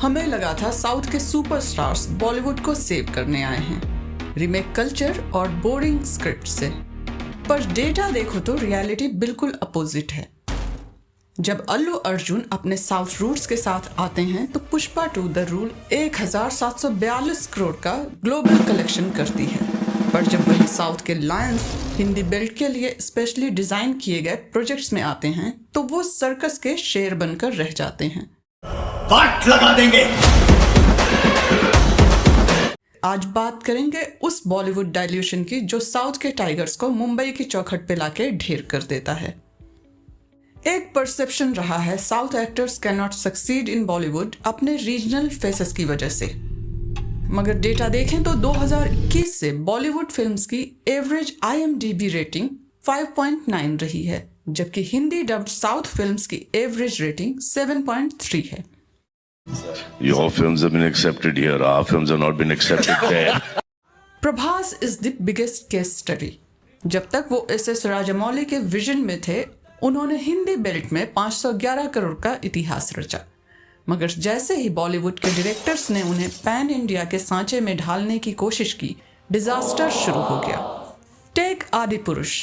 हमें लगा था साउथ के सुपरस्टार्स बॉलीवुड को सेव करने आए हैं रीमेक कल्चर और बोरिंग स्क्रिप्ट से, पर डेटा देखो तो रियलिटी बिल्कुल अपोजिट है। जब अल्लू अर्जुन अपने साउथ रूट्स के साथ आते हैं तो पुष्पा 2 द रूल 1742 करोड़ का ग्लोबल कलेक्शन करती है, पर जब वही साउथ के लायंस हिंदी बेल्ट के लिए स्पेशली डिजाइन किए गए प्रोजेक्ट्स में आते हैं तो वो सर्कस के शेर बनकर रह जाते हैं। वाट लगा देंगे। आज बात करेंगे उस बॉलीवुड डायल्यूशन की जो साउथ के टाइगर्स को मुंबई की चौखट पे लाके ढेर कर देता है। एक परसेप्शन रहा है south actors can not succeed in Bollywood अपने रीजनल फेसेस की वजह से, मगर डेटा देखें तो 2021 से बॉलीवुड फिल्म्स की एवरेज IMDb रेटिंग 5.9 रही है, जबकि हिंदी डब्ड साउथ फिल्म्स की एवरेज रेटिंग 7.3 है। Your films have been accepted here. Our films have not been accepted there. Prabhas is the biggest case study. जब तक वो SS राजामौली के विजन में थे, उन्होंने हिंदी बेल्ट में 511 करोड़ का इतिहास रचा, मगर जैसे ही बॉलीवुड के डायरेक्टर्स ने उन्हें पैन इंडिया के सांचे में ढालने की कोशिश की, डिजास्टर शुरू हो गया। टेक आदि पुरुष।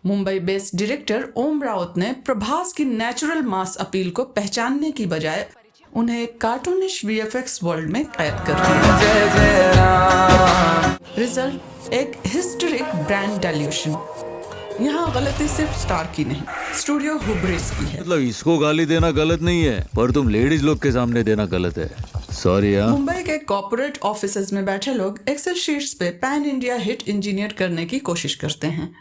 मुंबई बेस्ड डायरेक्टर ओम राउत ने प्रभास की नेचुरल मास अपील को पहचानने की बजाय उन्हें एक कार्टूनिश VFX वर्ल्ड में कैद कर दिया। रिजल्ट एक हिस्टोरिक ब्रांड डायल्यूशन। यहाँ गलती सिर्फ स्टार की नहीं, स्टूडियो हुब्रिस की है। मतलब इसको गाली देना गलत नहीं है, पर तुम लेडीज लोग के सामने देना गलत है। सॉरी यार। मुंबई के कॉर्पोरेट ऑफिसेज में बैठे लोग एक्सेल शीट्स पे पैन इंडिया हिट इंजीनियर करने की कोशिश करते हैं।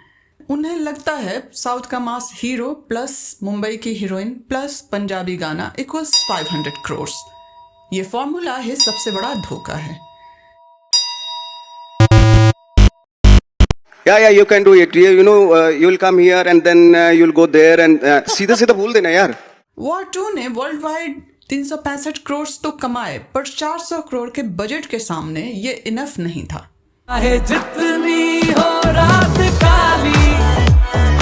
उन्हें लगता है साउथ का मास हीरो प्लस मुंबई की हीरोइन प्लस पंजाबी गाना इक्वल्स 500 करोड़। ये फॉर्मूला ही सबसे बड़ा धोखा है। Yeah, you can do it. You know, you'll come here and then you'll go there and सीधा सीधा बोल देना यार। वॉर 2 ने वर्ल्ड वाइड 365 करोड़ तो कमाए, पर 400 करोड़ के बजट के सामने ये इनफ नहीं था। जितनी हो रात काली,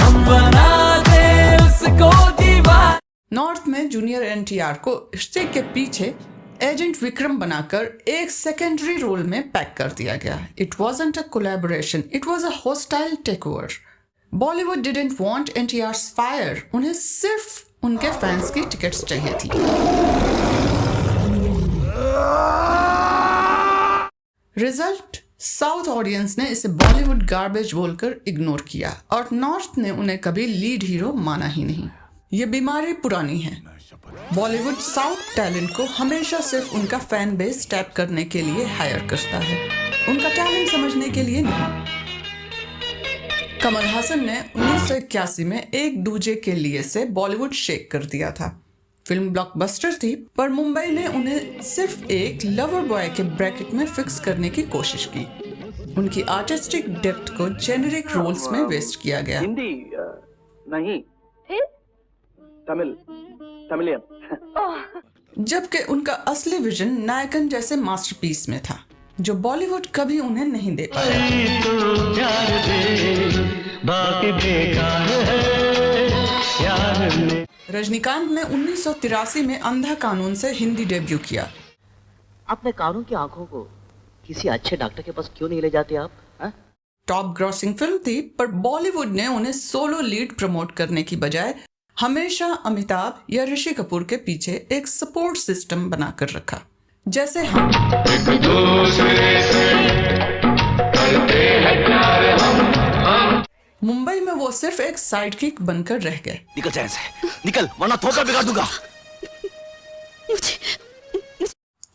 हम बना दे उसको दीवार। नॉर्थ में जूनियर NTR को इश्क के पीछे एजेंट विक्रम बनाकर एक सेकेंडरी रोल में पैक कर दिया गया। It wasn't a collaboration, it was a hostile takeover. Bollywood didn't want NTR's fire, उन्हें सिर्फ उनके फैंस की टिकट्स चाहिए थी। रिजल्ट, साउथ ऑडियंस ने इसे बॉलीवुड गार्बेज बोलकर इग्नोर किया और नॉर्थ ने उन्हें कभी लीड हीरो माना ही नहीं। ये बीमारी पुरानी है। बॉलीवुड साउथ टैलेंट को हमेशा सिर्फ उनका फैन बेस टैप करने के लिए हायर करता है, उनका टैलेंट समझने के लिए नहीं। कमल हासन ने 1981 में एक दूजे के लिए से बॉलीवुड शेक कर दिया था। फिल्म ब्लॉकबस्टर थी, पर मुंबई ने उन्हें सिर्फ एक लवर बॉय के ब्रैकेट में फिक्स करने की कोशिश की। उनकी आर्टिस्टिक डेप्थ को जेनेरिक रोल्स में वेस्ट किया गया। हिंदी नहीं, तमिलियन। जबकि उनका असली विजन नायकन जैसे मास्टरपीस में था, जो बॉलीवुड कभी उन्हें नहीं दे पाया। रजनीकांत ने 1983 में अंधा कानून से हिंदी डेब्यू किया। अपने कानों की आंखों को किसी अच्छे डॉक्टर के पास क्यों नहीं ले जाते आप? टॉप ग्रॉसिंग फिल्म थी, पर बॉलीवुड ने उन्हें सोलो लीड प्रमोट करने की बजाय हमेशा अमिताभ या ऋषि कपूर के पीछे एक सपोर्ट सिस्टम बनाकर रखा। जैसे हम मुंबई में वो सिर्फ एक साइड किक बनकर रह गए। निकल चैन से, निकल वरना थोपड़ा बिगाड़ दूंगा।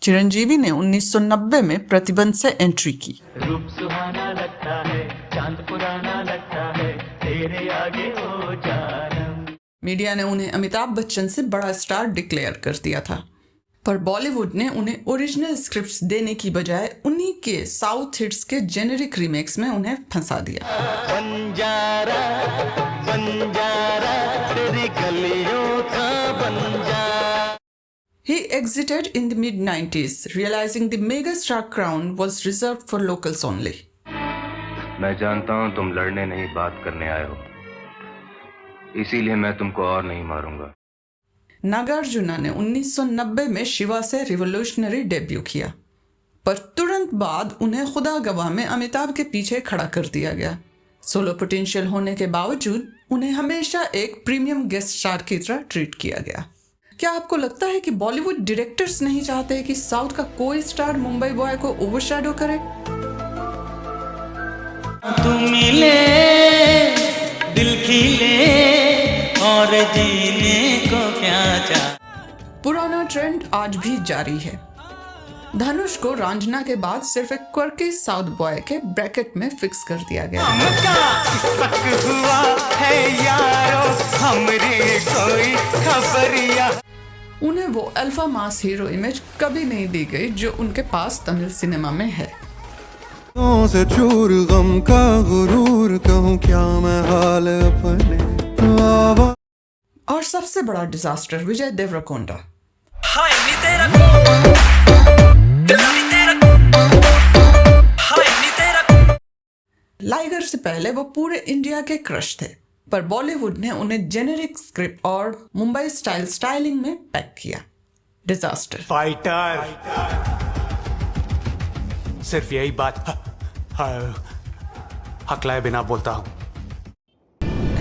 चिरंजीवी ने 1990 में प्रतिबंध से एंट्री की। रूप सुहाना लगता है, चांद पुराना लगता है, तेरे आगे हो जानम। मीडिया ने उन्हें अमिताभ बच्चन से बड़ा स्टार डिक्लेयर कर दिया था, पर बॉलीवुड ने उन्हें ओरिजिनल स्क्रिप्ट्स देने की बजाय उन्हीं के साउथ हिट्स के जेनेरिक रीमेक्स में उन्हें फंसा दिया। बंजारा बंजारा तेरी गलियों का Banjara. He exited in the mid-90s, realizing the megastar crown was reserved for locals only. मैं जानता हूं तुम लड़ने नहीं बात करने आए हो, इसीलिए मैं तुमको और नहीं मारूंगा। नागार्जुना ने 1990 में शिवा से रिवोल्यूशनरी डेब्यू किया, पर तुरंत बाद उन्हें खुदा गवाह में अमिताभ के पीछे खड़ा कर दिया गया। सोलो पोटेंशियल होने के बावजूद उन्हें हमेशा एक प्रीमियम गेस्ट स्टार की तरह ट्रीट किया गया। क्या आपको लगता है कि बॉलीवुड डायरेक्टर्स नहीं चाहते कि साउथ का कोई स्टार मुंबई बॉय को ओवरशैडो करे? तुम मिले दिल खिले और जीने को क्या चाह। पुराना ट्रेंड आज भी जारी है। धनुष को रांझना के बाद सिर्फ एक क्वर्की साउथ बॉय के ब्रैकेट में फिक्स कर दिया गया। हुआ है यारो हमरे कोई खबरिया। उन्हें वो अल्फा मास हीरो इमेज कभी नहीं दी गई जो उनके पास तमिल सिनेमा में है। से चूर गम का गुरूर कहूं क्या मैं हाल अपने। और सबसे बड़ा डिजास्टर विजय देवरकोंडा। लाइगर से पहले वो पूरे इंडिया के क्रश थे, पर बॉलीवुड ने उन्हें जेनेरिक स्क्रिप्ट और मुंबई स्टाइल स्टाइलिंग में पैक किया। डिजास्टर। फाइटर सिर्फ यही बात हकलाए बिना बोलता हूं।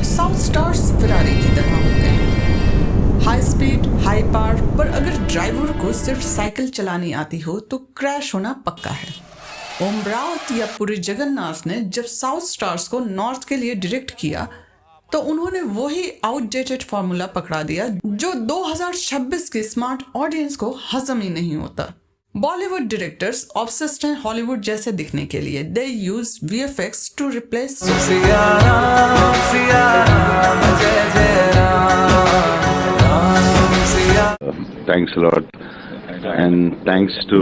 साउथ स्टार्स फिरारी की तरह होते हैं, हाई स्पीड हाई पावर, पर अगर ड्राइवर को सिर्फ साइकिल चलानी आती हो तो क्रैश होना पक्का है। ओम रावत या पुरी जगन्नाथ ने जब साउथ स्टार्स को नॉर्थ के लिए डायरेक्ट किया तो उन्होंने वही आउटडेटेड फॉर्मूला पकड़ा दिया जो 2026 की स्मार्ट ऑडियंस को हजम ही नहीं होता। बॉलीवुड डायरेक्टर्स ऑब्सेस्ड हैं हॉलीवुड जैसे दिखने के लिए। They use VFX to replace. Thanks a lot, and thanks a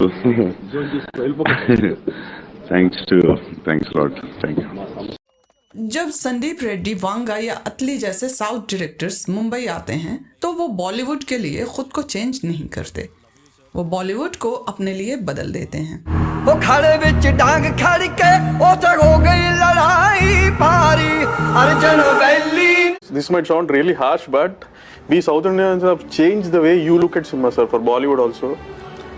lot. Thank you. जब संदीप रेड्डी, वांगा या अतली जैसे साउथ डायरेक्टर्स मुंबई आते हैं तो वो बॉलीवुड के लिए खुद को चेंज नहीं करते, वो बॉलीवुड को अपने लिए बदल देते हैं। वो खड़े विच डांग खड़ के ओथे हो गई लड़ाई भारी Arjun valley. This might sound really harsh, but we South Indians have changed the way you look at cinema, sir, for Bollywood also.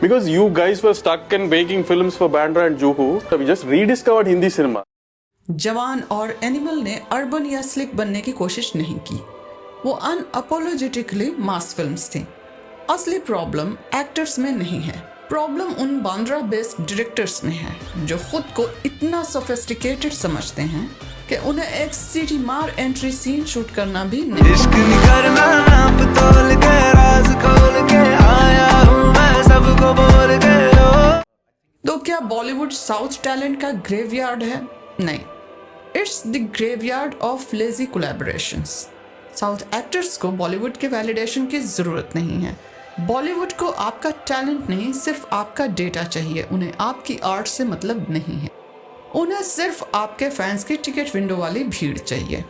Because you guys were stuck in making films for Bandra and Juhu, so we just rediscovered Hindi cinema. जवान और animal ने urban या slick बनने की कोशिश नहीं की, वो अनअपोलोजेटिकली मास फिल्म्स थी। असली प्रॉब्लम एक्टर्स में नहीं है, प्रॉब्लम उन बांद्रा बेस्ड डायरेक्टर्स में है जो खुद को इतना सोफिस्टिकेटेड समझते हैं कि उन्हें एक सीटी मार एंट्री सीन शूट करना भी नहीं। इश्क नहीं करना नाप तोल के राज खोल के आया हूं मैं सबको बोल के। तो क्या बॉलीवुड साउथ टैलेंट का ग्रेवयार्ड है? नहीं, it's the graveyard of lazy collaborations. South actors को बॉलीवुड के वैलिडेशन की जरूरत नहीं है। बॉलीवुड को आपका टैलेंट नहीं, सिर्फ आपका डेटा चाहिए। उन्हें आपकी आर्ट से मतलब नहीं है, उन्हें सिर्फ आपके फैंस की टिकट विंडो वाली भीड़ चाहिए।